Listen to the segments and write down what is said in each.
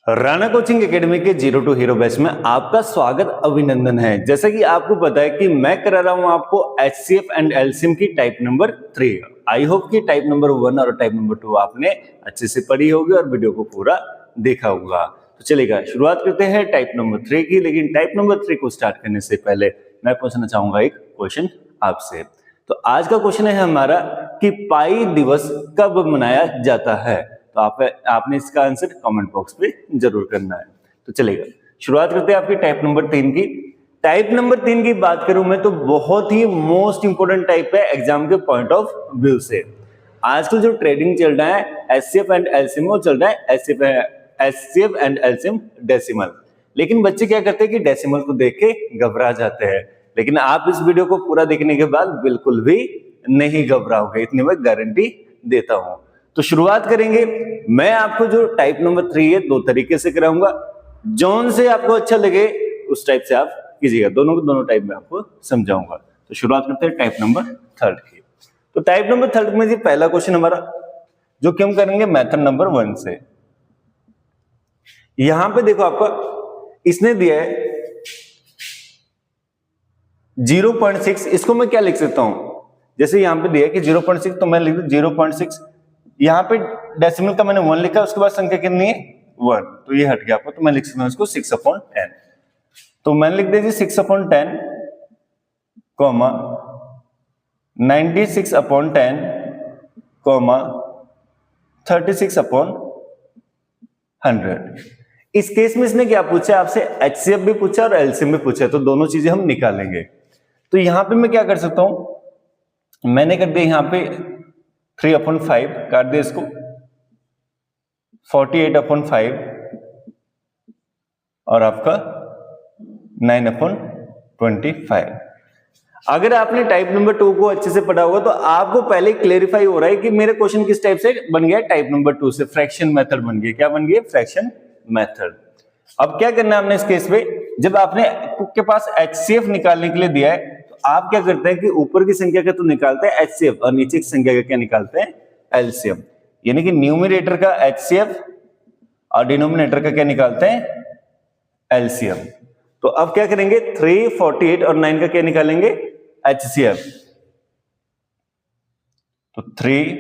Rana coaching academy के zero to hero batch में आपका स्वागत अभिनंदन है। जैसा कि आपको पता है कि मैं करा रहा हूं आपको एचसीएफ एंड एलसीएम की टाइप नंबर 3। आई होप कि टाइप नंबर 1 और टाइप नंबर 2 आपने अच्छे से पढ़ी होगी और वीडियो को पूरा देखा होगा। तो चलेगा, शुरुआत करते हैं टाइप नंबर 3 की। लेकिन टाइप नंबर 3 को स्टार्ट करने से पहले मैं पूछना चाहूंगा एक क्वेश्चन आपसे। तो आज का क्वेश्चन है हमारा कि पाई दिवस कब मनाया जाता है। तो आपने इसका आंसर कमेंट बॉक्स पे जरूर करना है। तो चलेगा, शुरुआत करते हैं आपकी टाइप नंबर 3 की। टाइप नंबर 3 की बात करूं मैं तो बहुत ही मोस्ट इंपोर्टेंट टाइप है एग्जाम के पॉइंट ऑफ व्यू से। आजकल जो ट्रेडिंग चल रहा है एचसीएफ एंड एलसीएम, वो चल रहा है एचसीएफ एंड एलसीएम डेसिमल। लेकिन बच्चे क्या करते हैं कि डेसिमल को देख के घबरा जाते हैं। लेकिन आप इस वीडियो को पूरा देखने के बाद बिल्कुल भी नहीं घबराओगे, इतनी मैं गारंटी देता हूं। तो शुरुआत करेंगे। मैं आपको जो टाइप नंबर 3 है 2 तरीके से कराऊंगा। जौन से आपको अच्छा लगे उस टाइप से आप कीजिएगा, दोनों टाइप में आपको समझाऊंगा। तो शुरुआत करते हैं टाइप नंबर 3 की। तो टाइप नंबर 3 में जी पहला क्वेश्चन हमारा जो कि हम करेंगे मेथड नंबर 1 से। यहां पे देखो आपका इसने दिया है 0.6। इसको मैं क्या लिख सकता हूं, जैसे यहां पे दिया है कि 0.6 तो मैं लिख दूं 0.6। यहां पे डेसिमल का मैंने 1 लिखा, उसके बाद संख्या कितनी है 1, तो ये हट गया आपको। तो मैं लिख सकता हूं इसको 6/10। तो मैंने लिख दिया 6/10 कॉमा 96/10 कॉमा 36/100। इस केस में इसने क्या पूछा आपसे, एचसीएफ भी पूछा और एलसीएम भी पूछा, तो दोनों चीजें हम निकालेंगे। तो यहां पे मैं क्या कर सकता हूं, मैंने कर दिया यहां पे 3/5 काट दिया इसको, 48/5 और आपका 9/25। अगर आपने टाइप नंबर 2 को अच्छे से पढ़ा होगा तो आपको पहले क्लेरिफाई हो रहा है कि मेरे क्वेश्चन किस टाइप से बन गया, टाइप नंबर 2 से फ्रैक्शन मेथड बन गया। क्या बन गया, फ्रैक्शन मेथड। अब क्या करना है हमने इस केस में, जब आपने के पास एचसीएफ निकालने के लिए दिया है तो आप क्या करते हैं कि ऊपर की संख्या का तो निकालते हैं एचसीएफ और नीचे की संख्या का क्या निकालते हैं, एलसीएम। यानी कि न्यूमरेटर का एचसीएफ और डिनोमिनेटर का क्या निकालते हैं, एलसीएम। तो अब क्या करेंगे, 3, 48 और 9 का क्या निकालेंगे, एचसीएफ। तो 3,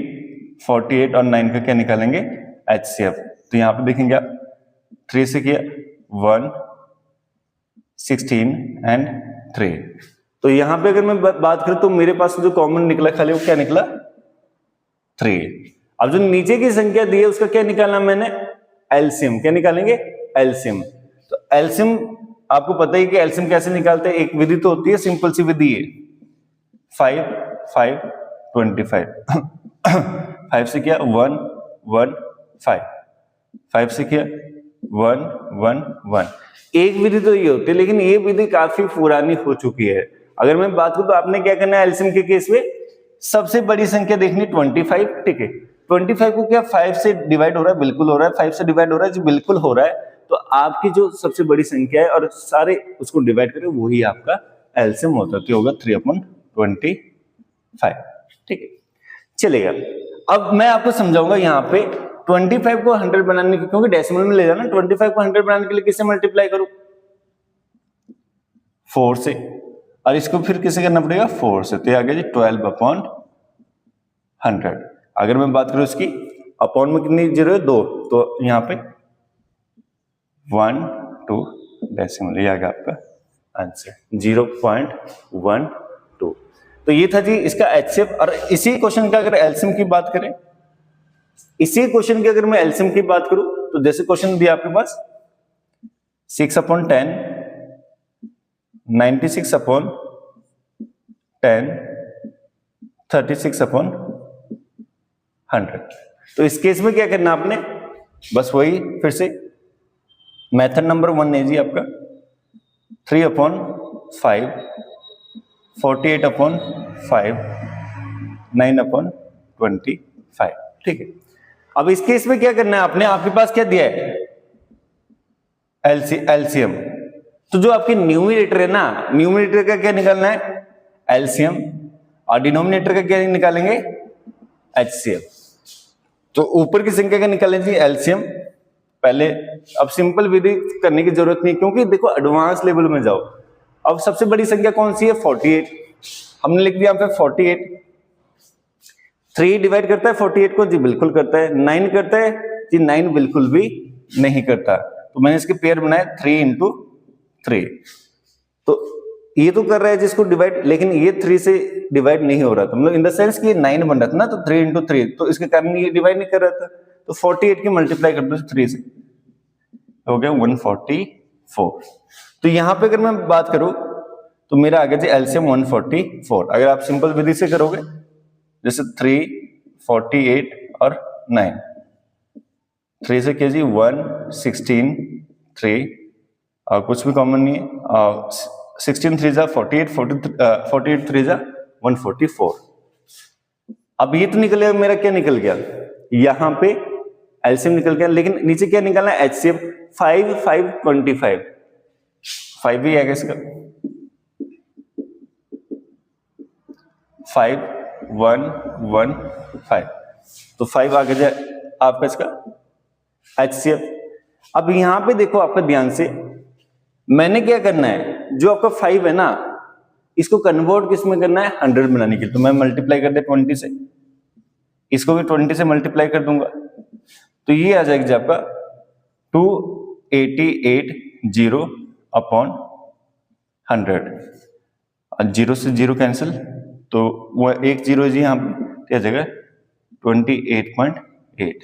48 और 9 का क्या निकालेंगे, एचसीएफ। तो यहां पे देखेंगे आप 3 से किया 1, 16 एंड 3। तो यहां पे अगर मैं बात करूं तो मेरे पास जो कॉमन निकला खाली वो क्या निकला, 3। अब जो नीचे की संख्या दी है उसका क्या निकालना मैंने, एलसीएम। क्या निकालेंगे, एलसीएम। तो एलसीएम आपको पता ही कि एलसीएम कैसे निकालते हैं, एक विधि तो होती है, सिंपल सी विधि है, 5, 5, 25। 5 से किया 1, 1, 5, 5 से किया 1, 1, 1। एक विधि तो ये होती है, लेकिन ये विधि काफी पुरानी हो चुकी है। अगर मैं बात करूं तो आपने क्या करना है, एलसीएम के केस में सबसे बड़ी संख्या देखनी 25, ठीक है। 25 को क्या 5 से डिवाइड हो रहा है, बिल्कुल हो रहा है। 5 से डिवाइड हो रहा है जी, बिल्कुल हो रहा है। तो आपकी जो सबसे बड़ी संख्या है और सारे उसको डिवाइड करें वही आपका एलसीएम होता है, तो होगा 3/25, ठीक है। चलेगा, अब मैं आपको समझाऊंगा यहाँ पे 25 को 100 बनाने के, क्योंकि डेसिमल में ले जाना, 25 को 100 बनाने के लिए किससे मल्टीप्लाई करूं, 4 से, और इसको फिर किसे करना पड़ेगा, 4 से। तो आ गया जी 12/100। अगर मैं बात करूं इसकी अपॉन में कितनी जीरो है, 2, तो यहां पे 1, 2 डेसिमल, ये आ गया आपका आंसर 0.12। तो ये था जी इसका एचसीएफ। और इसी क्वेश्चन का अगर एलसीएम की बात करें, इसी क्वेश्चन की अगर मैं एलसीएम की बात करूं तो जैसे क्वेश्चन दिया आपके पास 6/10, 96/10, 36/100। तो इस केस में क्या करना आपने, बस वही फिर से मेथड नंबर 1 है जी आपका 3/5, 48/5, 9/25, ठीक है। अब इस केस में क्या करना है आपने, आपके पास क्या दिया है, एलसीएम। तो जो आपकी न्यूमरेटर है ना, न्यूमरेटर का क्या निकालना है, एलसीएम, और डिनोमिनेटर का क्या निकालेंगे, एचसीएफ। तो ऊपर की संख्या का निकालेंगे एलसीएम पहले अब सिंपल विधि करने की जरूरत नहीं, क्योंकि देखो एडवांस लेवल में जाओ। अब सबसे बड़ी संख्या कौन सी है? 48। हमने लिख दिया यहाँ पे 48। 3 डिवाइड करता है 48 को? जी बिल्कुल करता है। 9 करता है? जी 9 बिल्कुल भी नहीं करता। तो मैंने इसके पेयर बनाए 3 इंटू 3। तो ये तो कर रहा है जिसको डिवाइड, लेकिन ये 3 से डिवाइड नहीं हो रहा था, मतलब इन द सेंस कि 9 बन रहा था ना, तो 3 इंटू 3, तो इसके कारण ये डिवाइड नहीं कर रहा था। तो 48 की मल्टीप्लाई कर दो 3 से, हो गया 144। तो यहां पे अगर मैं बात करूं तो मेरा आ गया जी एलसीएम 144। अगर आप सिंपल विधि से करोगे जैसे 3, 48 और 9, 3 से क्या जी 1, 16, 3 और कुछ भी कॉमन नहीं है। 16 3 जा 48, 48 3 जा 144। अब ये तो निकल गया, मेरा क्या निकल गया? यहां पे एलसीएम निकल गया, लेकिन नीचे क्या निकालना है? एचसीएफ। 5 5 25, 5 भी आएगा इसका। 5 1 1 5, तो 5 आ गया आपका इसका एचसीएफ। अब यहां पे देखो आपका ध्यान से, मैंने क्या करना है, जो आपका 5 है ना, इसको कन्वर्ट किस में करना है? 100 बनाने के लिए। तो मैं मल्टीप्लाई कर दे 20 से, इसको भी 20 से मल्टीप्लाई कर दूंगा, तो ये आ जाएगा आपका 288 अपॉन 100। 0 से 0 कैंसिल, तो वो एक 0 जी यहाँ पे आ जाएगा 28.8।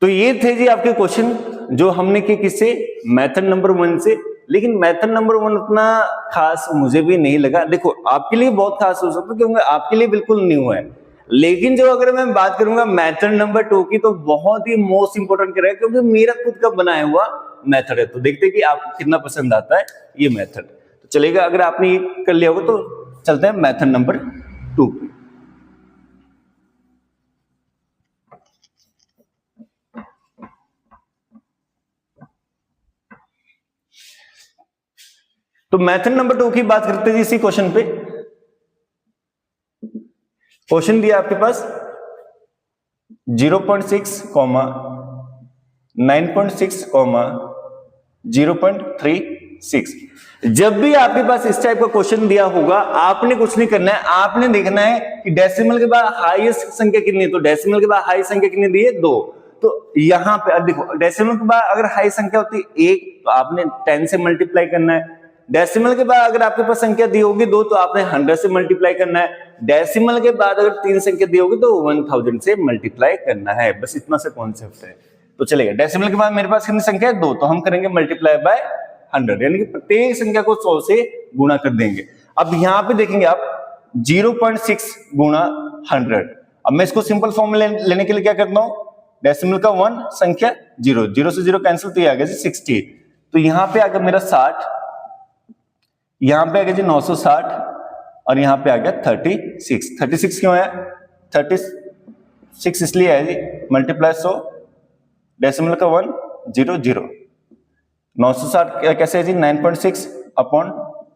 तो ये थे जी आपके क्वेश्चन जो हमने किए किससे? मेथड नंबर 1 से। लेकिन मेथड नंबर 1 उतना खास मुझे भी नहीं लगा। देखो आपके लिए बहुत खास हो सकता है क्योंकि आपके लिए बिल्कुल न्यू है, लेकिन जो अगर मैं बात करूंगा मेथड नंबर 2 की, तो बहुत ही मोस्ट इंपोर्टेंट रहेगा, क्योंकि मेरा खुद का बनाया हुआ मेथड है। तो देखते हैं कि आपको कितना पसंद आता है ये मेथड। तो चलेगा, अगर आपने ये कर लिया होगा तो चलते हैं मेथड नंबर 2। तो मेथड नंबर 2 की बात करते हैं इसी क्वेश्चन पे। क्वेश्चन दिया आपके पास 0.6, 9.6, 0.36। जब भी आपके पास इस टाइप का क्वेश्चन दिया होगा, आपने कुछ नहीं करना है, आपने देखना है कि डेसिमल के बाद हाईएस्ट संख्या कितनी है। तो डेसिमल के बाद हाई संख्या कितनी दी है? 2। तो यहां पे देखो, डेसिमल के बाद अगर हाई संख्या होती है 1, तो आपने 10 से मल्टीप्लाई करना है। डेसिमल के बाद अगर आपके पास संख्या दी होगी 2, तो आपने 100 से मल्टीप्लाई करना है। डेसिमल के बाद अगर 3 संख्या दी होगी तो 1000 से मल्टीप्लाई करना है। बस इतना सा कॉन्सेप्ट है। तो चलेगा, डेसिमल के बाद मेरे पास कितनी संख्या है? 2, तो हम करेंगे मल्टीप्लाई बाय 100, यानी कि प्रत्येक संख्या को 100 से गुणा कर देंगे। अब यहां पे देखेंगे आप 0.6 गुणा 100। अब मैं इसको सिंपल फॉर्म में लेने के लिए क्या करता हूं? डेसिमल का 1, संख्या 0, 0 से 0 कैंसिल, तो ये आ गया जी 60। तो यहां पे आ गया मेरा 60, यहां पे आ गया जी 960, और यहां पे आ गया 36। 36 क्यों आया? 36 इसलिए आया जी मल्टीप्लाई 100, डेसिमल का 1 0 0। 960 कैसे है जी? 9.6 अपॉन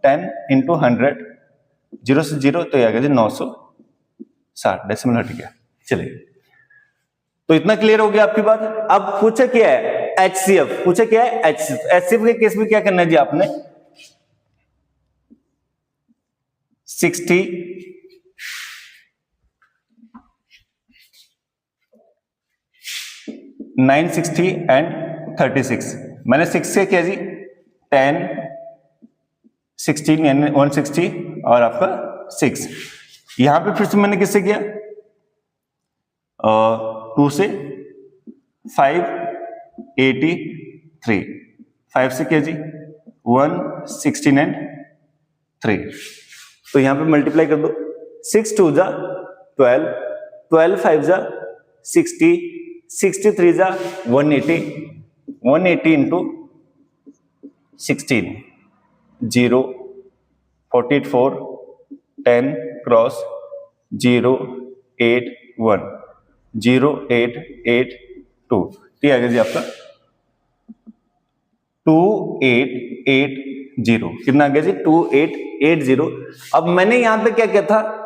10 इंटू 100, 0 से 0, तो ये आ गया जी 960, डेसिमल हट गया। चलिए, तो इतना क्लियर हो गया आपकी बात। अब पूछा क्या है? एचसीएफ पूछा क्या है? एचसीएफ। एचसीएफ के केस में क्या करना है जी आपने? 60, 960 एंड 36। मैंने 6 से किया जी 10, 16 यानी 160 और आपका 6। यहां पे फिर से मैंने किससे किया? 2 से 583, 5 से किया जी 116 एंड 3। तो यहां पे मल्टीप्लाई कर दो, 6 2 जा 12, 12 5 जा 60, 63 जा 180, 180 इंटू 16, 0 44 10 क्रॉस 0 8 1 0 8 8 2। ये आ गया जी आपका 2880। कितना आ गया जी? 2880। अब मैंने यहां पे क्या किया था?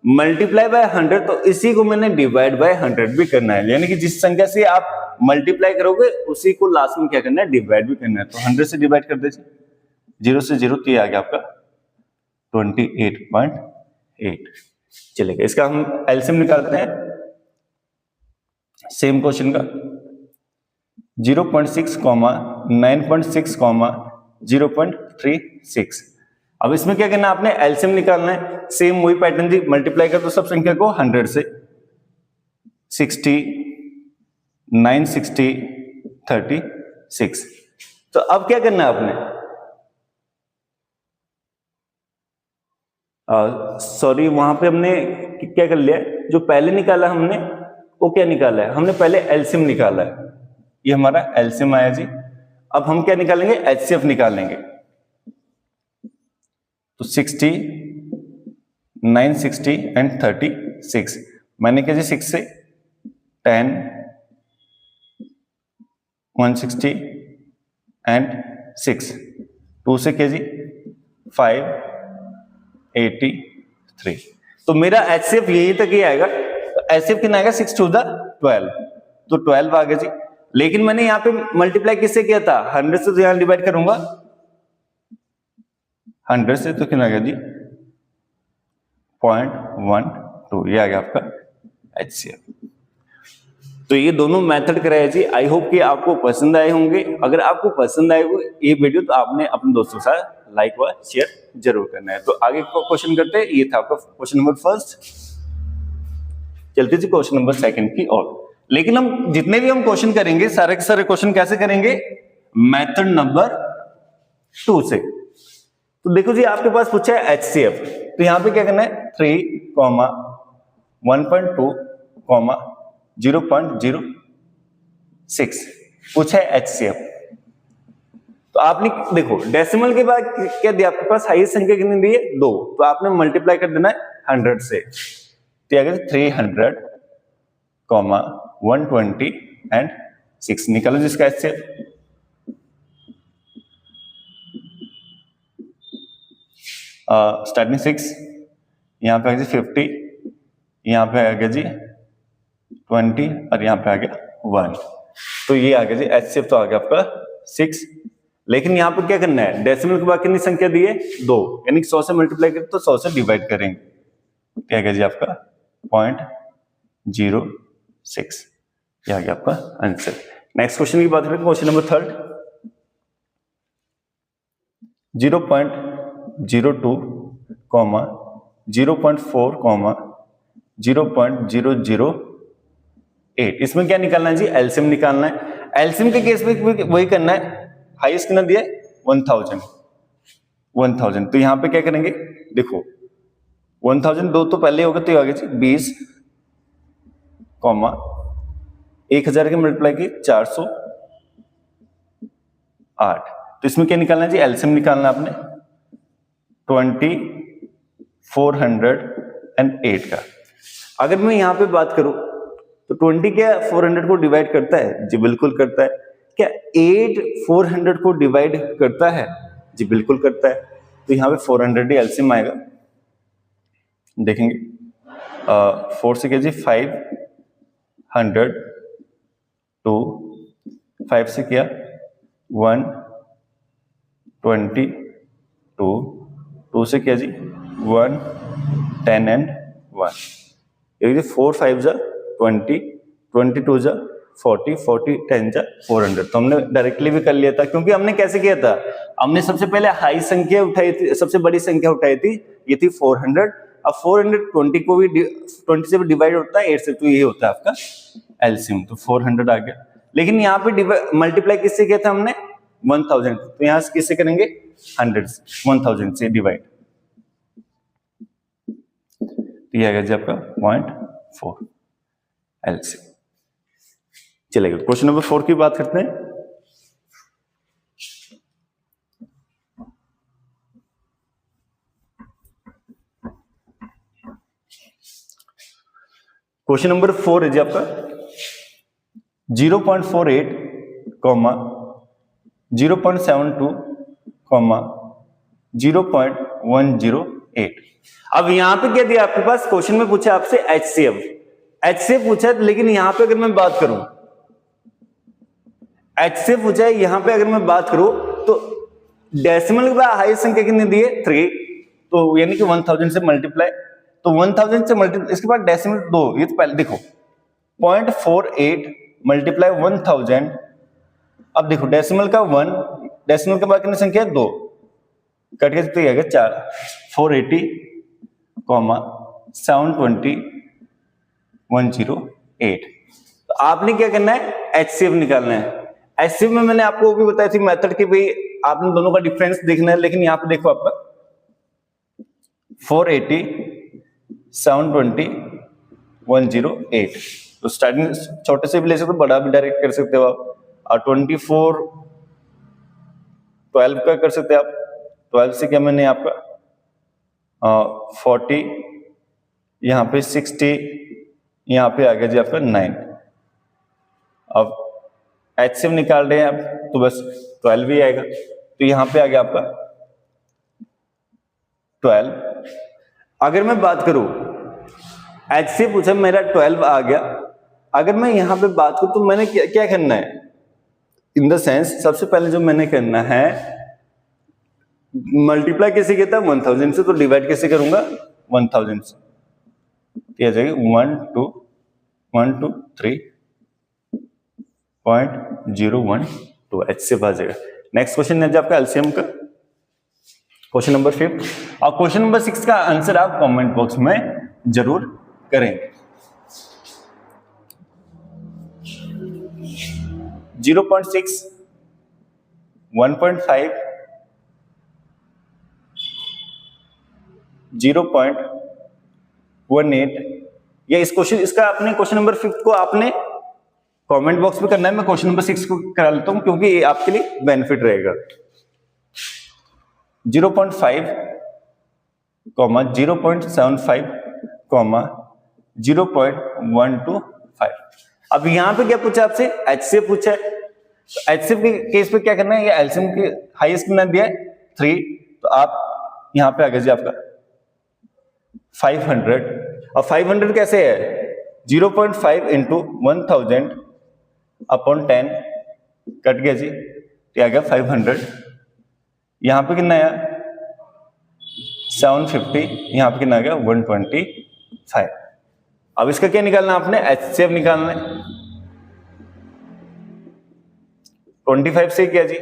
मल्टीप्लाई बाय 100, तो इसी को मैंने डिवाइड बाय 100 भी करना है, यानी कि जिस संख्या से आप मल्टीप्लाई करोगे उसी को लास्ट में क्या करना है, डिवाइड भी करना है। तो 100 से डिवाइड कर दीजिए, 0 से 0, तो ये आ गया आपका 28.8। चलेगा, इसका हम एलसीएम निकालते हैं सेम क्वेश्चन का। 0.6, 9.6, 0.36। अब इसमें क्या करना है, आपने एलसीएम निकालना है। सेम वही पैटर्न थी, मल्टीप्लाई कर दो सब संख्या को 100 से, 60, 960, 36। तो अब क्या करना है आपने, सॉरी वहां पे हमने क्या कर लिया, जो पहले निकाला हमने वो क्या निकाला है, हमने पहले एलसीएम निकाला है, ये हमारा एलसीएम आया जी। अब हम क्या निकालेंगे, एचसीएफ निकालेंगे। तो 60, 960 एंड 36। मैंने क्या जी 6 से 10, 160 एंड 6, 2 से क्या जी 5, 83। तो मेरा एचसीएफ यही तक ही आएगा। तो एचसीएफ कितना आएगा, 6 to the 12, तो 12 आ गया जी। लेकिन मैंने यहाँ पे मल्टीप्लाई किससे किया था, 100 से, तो यहां डिवाइड करूंगा 100 से, तो कितना आ गया जी 0.12, ये आ गया आपका एचसीएफ। तो ये दोनों मेथड कराया जी। आई होप कि आपको पसंद आए होंगे। अगर आपको पसंद आए ये वीडियो तो आपने अपने दोस्तों के साथ लाइक व शेयर जरूर करना है। तो आगे क्वेश्चन करते हैं, ये था आपका क्वेश्चन नंबर फर्स्ट। चलते जी क्वेश्चन नंबर सेकंड की ओर। लेकिन हम जितने भी हम क्वेश्चन करेंगे सारे के सारे क्वेश्चन कैसे करेंगे, मेथड नंबर 2 से। तो देखो जी आपके पास पूछा है एचसीएफ, तो यहां पे क्या करना है, 3, 1.2, 0.06 पूछा है एचसीएफ। तो आपने देखो डेसिमल के बाद क्या दिया आपके पास, हाईएस्ट संख्या कितनी दी है 2, तो आपने मल्टीप्लाई कर देना है 100 से। तो अगर 300, 120 एंड 6 निकालो जिसका एचसीएफ। स्टार्टिंग 6, यहां पे आ गया 50, यहां पे आ गया जी 20 और यहां पे आ गया 1। तो ये आ गया जी एचसीएफ, तो आ गया आपका 6। लेकिन यहां पर क्या करना है, डेसिमल के बाद कितनी संख्या दी है 2, यानी 100 से मल्टीप्लाई करें तो 100 से डिवाइड करेंगे। क्या गया जी आपका 0.06, ये आ गया आपका आंसर। नेक्स्ट क्वेश्चन की बात करें, क्वेश्चन नंबर 3, 0.02, 0.4, 0.008। इसमें क्या निकालना है जी, एलसीएम निकालना है। एलसीएम के केस में वही करना है, हाईएस्ट कितना दिया है 1000। तो यहां पे क्या करेंगे, देखो 1000 2 तो पहले होगा, तो ये आ गया जी 20, 1000 के मल्टीप्लाई की 408। तो इसमें क्या निकालना है जी, एलसीएम निकालना है आपने 2408 का। अगर मैं यहां पे बात करूं तो 20 क्या 400 को डिवाइड करता है, जी बिल्कुल करता है। क्या 8 400 को डिवाइड करता है, जी बिल्कुल करता है। तो यहां पे 400 ही एलसीएम आएगा, देखेंगे 4 से क्या जी 500, 2, 5 से क्या 120, 2 से क्या जी 1, 10 एंड 1। 4 5 जा 20, 22 जा 40, 40 10 जा 400। तो हमने डायरेक्टली भी कर लिया था, क्योंकि हमने कैसे किया था, हमने सबसे पहले हाई संख्या उठाई थी, सबसे बड़ी संख्या उठाई थी, ये थी 400। अब 400 20 को भी 20 से भी डिवाइड होता है 8 से, तो ये होता है आपका एलसीएम। तो 400 आ गया। लेकिन यहाँ पे मल्टीप्लाई किससे किया था हमने 1000, तो यहां से किससे करेंगे 100 से, 1000 से डिवाइड। तो ये आ गया जी आपका 0.4 एलसीएम। चलेगा, क्वेश्चन नंबर 4 की बात करते हैं। क्वेश्चन नंबर 4 है जी आपका 0.48, 0.72, 0.108। अब यहां पे क्या दिया आपके पास, क्वेश्चन में पूछा आपसे एचसीएफ पूछा है। लेकिन यहां पे अगर मैं बात करूं HCF पूछा है, यहाँ पे अगर मैं बात करूं तो डेसिमल के बाद हाईएस्ट संख्या कितनी दी है 3, तो यानी कि 1000 से मल्टीप्लाई, तो 1000 से मल्टीप्लाई, इसके बाद डेसिमल 2, ये तो पहले देखो 0.48 मल्टीप्लाई 1000, अब देखो डेसिमल का 1, डेसिमल के बाद कितनी संख्या है 2, कट के कितनी आएगा 4, 480, 720, 108। तो आपने क्या करना है, HCF निकालना है। HCF में मैंने आपको वो भी बताई थी मेथड की, भाई आपने दोनों का डिफरेंस देखना है, लेकिन यहाँ पे देखो आपका 480, 720, 108, तो स्टार्टिंग छोटे से भी ले सकते हो, बड़ा भी डायरेक्ट कर सकते हो आप, और 24 12 का कर सकते हो आप, 12 से क्या मैंने आपका 40, यहाँ पे 60, यहाँ पे आ गया जी आपका 9। अब HCF निकाल रहे हैं आप तो बस 12 ही आएगा, तो यहाँ पे आ गया आपका 12। अगर मैं बात करूं HCF पूछा, मेरा 12 आ गया, अगर मैं यहाँ पे बात करूं तो मैंने क्या करना है, इन द सेंस सबसे पहले जो मैंने करना है, मल्टीप्लाई कैसे किया था 1000 से, तो डिवाइड कैसे करूंगा 1000 से, आ जाएगी 123.012 HCF आ जाएगा। नेक्स्ट क्वेश्चन है आपका एलसीएम का, क्वेश्चन नंबर 5, और क्वेश्चन नंबर 6 का आंसर आप कमेंट बॉक्स में जरूर करेंगे। 0.6, 1.5, 0.18, या इस क्वेश्चन, इसका आपने क्वेश्चन नंबर 5 को आपने कमेंट बॉक्स में करना है, मैं क्वेश्चन नंबर 6 को करा लेता हूं क्योंकि ये आपके लिए बेनिफिट रहेगा। 0.5, 0.75, 0.125। अब यहां पे क्या पूछा आपसे, HCF पूछा है, तो HCF के केस पे क्या करना है, ये एलसीएम के हाईएस्ट कितना दिया है 3, तो आप यहां पे आ गया जी आपका 500, और 500 कैसे है 0.5 इंटू 1000 अपॉन 10, कट गया जी, क्या आ गया 500, यहां पे कितना आया 750, यहां पे कितना आ गया 125। अब इसका क्या निकालना है आपने, HCF निकालना है। 25 से क्या जी,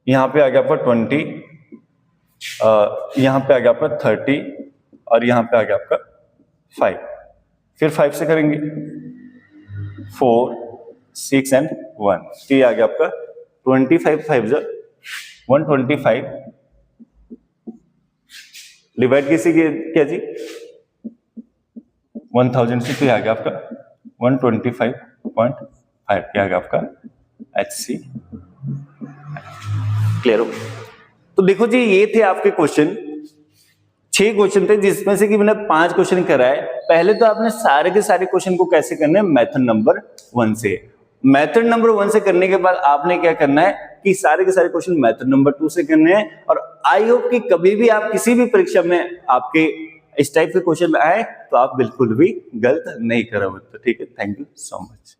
यहां पे आ गया आपका 20, यहां पे आ गया आपका 30, और यहां पे आ गया आपका 5, फिर 5 से करेंगे 4, 6 एंड 1, तो ये आ गया आपका 25 5 125, डिवाइड किसी क्या जी 1000 से, तो ये आ गया आपका 125.5, क्या आ गया आपका HC। क्लियर हो? तो देखो जी, ये थे आपके क्वेश्चन, 6 क्वेश्चन थे, जिसमें से कि मैंने 5 क्वेश्चन कराए। पहले तो आपने सारे के सारे क्वेश्चन को कैसे करना है, मेथड नंबर 1 से। मेथड नंबर 1 से करने के बाद आपने क्या करना है कि सारे के सारे क्वेश्चन मेथड नंबर 2 से करने हैं, और आई होप कि कभी भी आप किसी भी परीक्षा में आपके इस टाइप के क्वेश्चन आए तो आप बिल्कुल भी गलत नहीं करोगे। तो ठीक है, थैंक यू सो मच।